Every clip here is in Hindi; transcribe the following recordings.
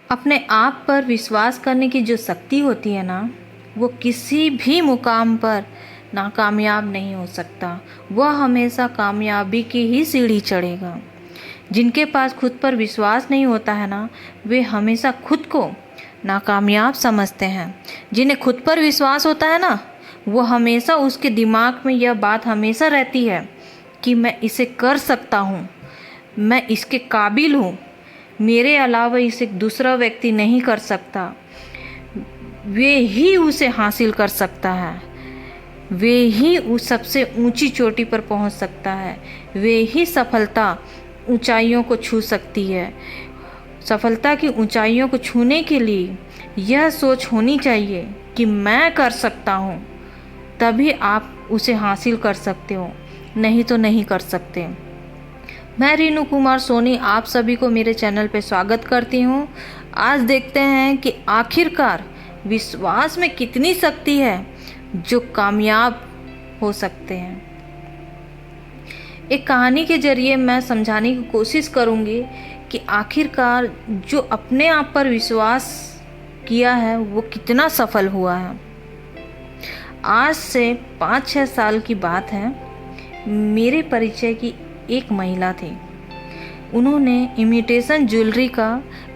अपने आप पर विश्वास करने की जो शक्ति होती है ना, वो किसी भी मुकाम पर नाकामयाब नहीं हो सकता। वह हमेशा कामयाबी की ही सीढ़ी चढ़ेगा। जिनके पास खुद पर विश्वास नहीं होता है ना, वे हमेशा खुद को नाकामयाब समझते हैं। जिन्हें खुद पर विश्वास होता है ना, वो हमेशा उसके दिमाग में यह बात हमेशा रहती है कि मैं इसे कर सकता हूँ, मैं इसके काबिल हूँ, मेरे अलावा इसे दूसरा व्यक्ति नहीं कर सकता। वे ही उसे हासिल कर सकता है, वे ही उस सबसे ऊंची चोटी पर पहुंच सकता है, वे ही सफलता ऊंचाइयों को छू सकती है। सफलता की ऊंचाइयों को छूने के लिए यह सोच होनी चाहिए कि मैं कर सकता हूँ, तभी आप उसे हासिल कर सकते हो, नहीं तो नहीं कर सकते। मैं रीनू कुमार सोनी आप सभी को मेरे चैनल पे स्वागत करती हूँ। आज देखते हैं कि आखिरकार विश्वास में कितनी शक्ति है जो कामयाब हो सकते हैं। एक कहानी के जरिए मैं समझाने की कोशिश करूँगी कि आखिरकार जो अपने आप पर विश्वास किया है वो कितना सफल हुआ है। आज से 5-6 साल की बात है। मेरे परिचय की एक महिला थी। उन्होंने इमिटेशन ज्वेलरी का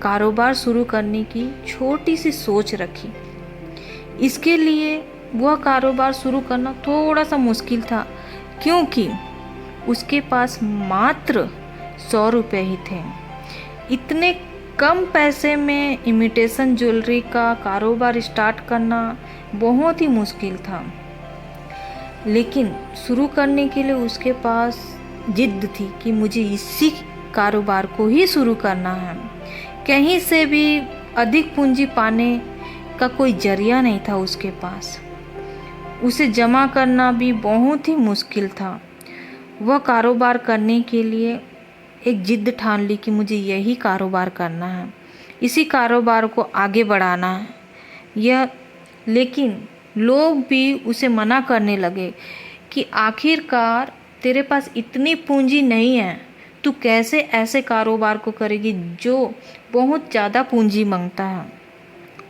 कारोबार शुरू करने की छोटी सी सोच रखी। इसके लिए वह कारोबार शुरू करना थोड़ा सा मुश्किल था, क्योंकि उसके पास मात्र 100 रुपये ही थे। इतने कम पैसे में इमिटेशन ज्वेलरी का कारोबार स्टार्ट करना बहुत ही मुश्किल था, लेकिन शुरू करने के लिए उसके पास जिद्द थी कि मुझे इसी कारोबार को ही शुरू करना है। कहीं से भी अधिक पूंजी पाने का कोई जरिया नहीं था उसके पास। उसे जमा करना भी बहुत ही मुश्किल था। वह कारोबार करने के लिए एक जिद्द ठान ली कि मुझे यही कारोबार करना है, इसी कारोबार को आगे बढ़ाना है। लेकिन लोग भी उसे मना करने लगे कि आखिरकार तेरे पास इतनी पूंजी नहीं है, तू कैसे ऐसे कारोबार को करेगी जो बहुत ज़्यादा पूंजी मांगता है।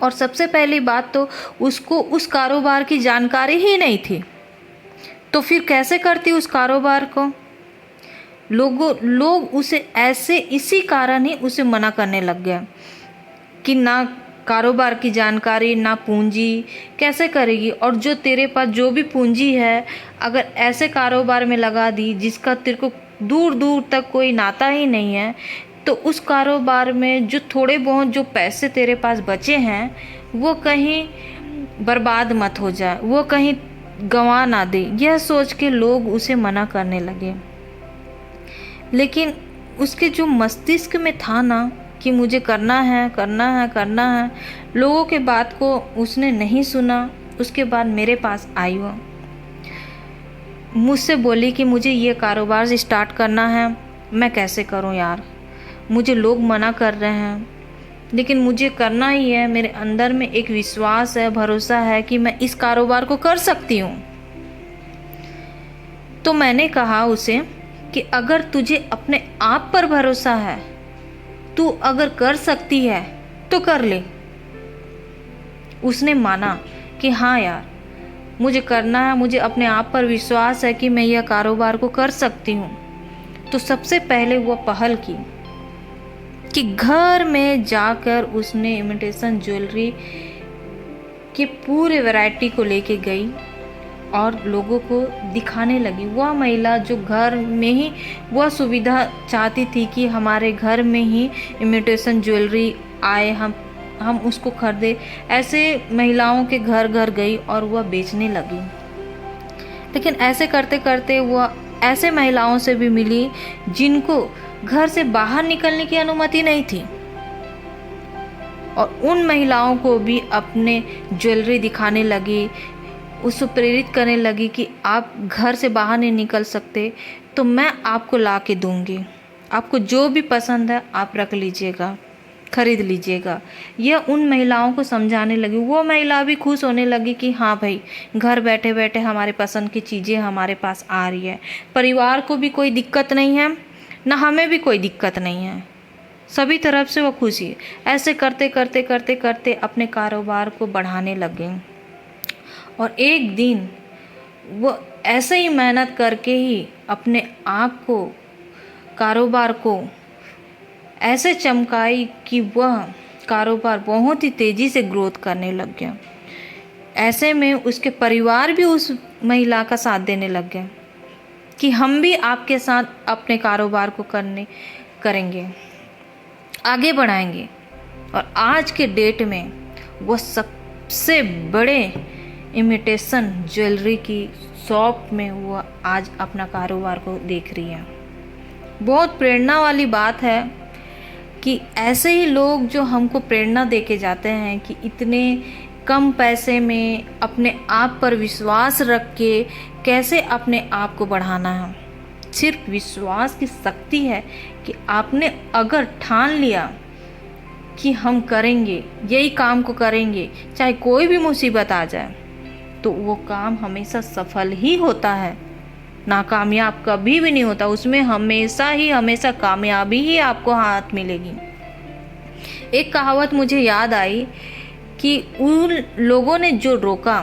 और सबसे पहली बात तो उसको उस कारोबार की जानकारी ही नहीं थी, तो फिर कैसे करती उस कारोबार को। लोग उसे ऐसे इसी कारण ही उसे मना करने लग गया कि ना कारोबार की जानकारी, ना पूंजी, कैसे करेगी। और जो तेरे पास जो भी पूंजी है, अगर ऐसे कारोबार में लगा दी जिसका तेरे को दूर दूर तक कोई नाता ही नहीं है, तो उस कारोबार में जो थोड़े बहुत जो पैसे तेरे पास बचे हैं वो कहीं बर्बाद मत हो जाए, वो कहीं गंवा ना दे। यह सोच के लोग उसे मना करने लगे। लेकिन उसके जो मस्तिष्क में था ना कि मुझे करना है करना है करना है, लोगों के बात को उसने नहीं सुना। उसके बाद मेरे पास आई, वो मुझसे बोली कि मुझे ये कारोबार स्टार्ट करना है, मैं कैसे करूं यार, मुझे लोग मना कर रहे हैं, लेकिन मुझे करना ही है। मेरे अंदर में एक विश्वास है, भरोसा है कि मैं इस कारोबार को कर सकती हूँ। तो मैंने कहा उसे कि अगर तुझे अपने आप पर भरोसा है, तू अगर कर सकती है तो कर ले। उसने माना कि हाँ यार, मुझे करना है, मुझे अपने आप पर विश्वास है कि मैं यह कारोबार को कर सकती हूँ। तो सबसे पहले वो पहल की कि घर में जाकर उसने इमिटेशन ज्वेलरी के पूरे वैरायटी को लेके गई और लोगों को दिखाने लगी। वह महिला जो घर में ही वह सुविधा चाहती थी कि हमारे घर में ही इमिटेशन ज्वेलरी आए, हम उसको खरीदे, ऐसे महिलाओं के घर घर गई और वह बेचने लगी। लेकिन ऐसे करते करते वह ऐसे महिलाओं से भी मिली जिनको घर से बाहर निकलने की अनुमति नहीं थी, और उन महिलाओं को भी अपने ज्वेलरी दिखाने लगी, उसको प्रेरित करने लगी कि आप घर से बाहर नहीं निकल सकते तो मैं आपको ला के दूँगी, आपको जो भी पसंद है आप रख लीजिएगा, खरीद लीजिएगा। यह उन महिलाओं को समझाने लगी। वो महिला भी खुश होने लगी कि हाँ भाई, घर बैठे बैठे हमारे पसंद की चीज़ें हमारे पास आ रही है, परिवार को भी कोई दिक्कत नहीं है, ना हमें भी कोई दिक्कत नहीं है, सभी तरफ से वो खुशी है। ऐसे करते करते करते करते अपने कारोबार को बढ़ाने लग गए। और एक दिन वो ऐसे ही मेहनत करके ही अपने आप को, कारोबार को ऐसे चमकाई कि वह कारोबार बहुत ही तेज़ी से ग्रोथ करने लग गया। ऐसे में उसके परिवार भी उस महिला का साथ देने लग गए कि हम भी आपके साथ अपने कारोबार को करेंगे, आगे बढ़ाएंगे। और आज के डेट में वो सबसे बड़े इमिटेशन ज्वेलरी की शॉप में वो आज अपना कारोबार को देख रही है। बहुत प्रेरणा वाली बात है कि ऐसे ही लोग जो हमको प्रेरणा दे के जाते हैं कि इतने कम पैसे में अपने आप पर विश्वास रख के कैसे अपने आप को बढ़ाना है। सिर्फ विश्वास की शक्ति है कि आपने अगर ठान लिया कि हम करेंगे, यही काम को करेंगे, चाहे कोई भी मुसीबत आ जाए, तो वो काम हमेशा सफल ही होता है, नाकामयाब कभी भी नहीं होता। उसमें हमेशा कामयाबी ही आपको हाथ मिलेगी। एक कहावत मुझे याद आई कि उन लोगों ने जो रोका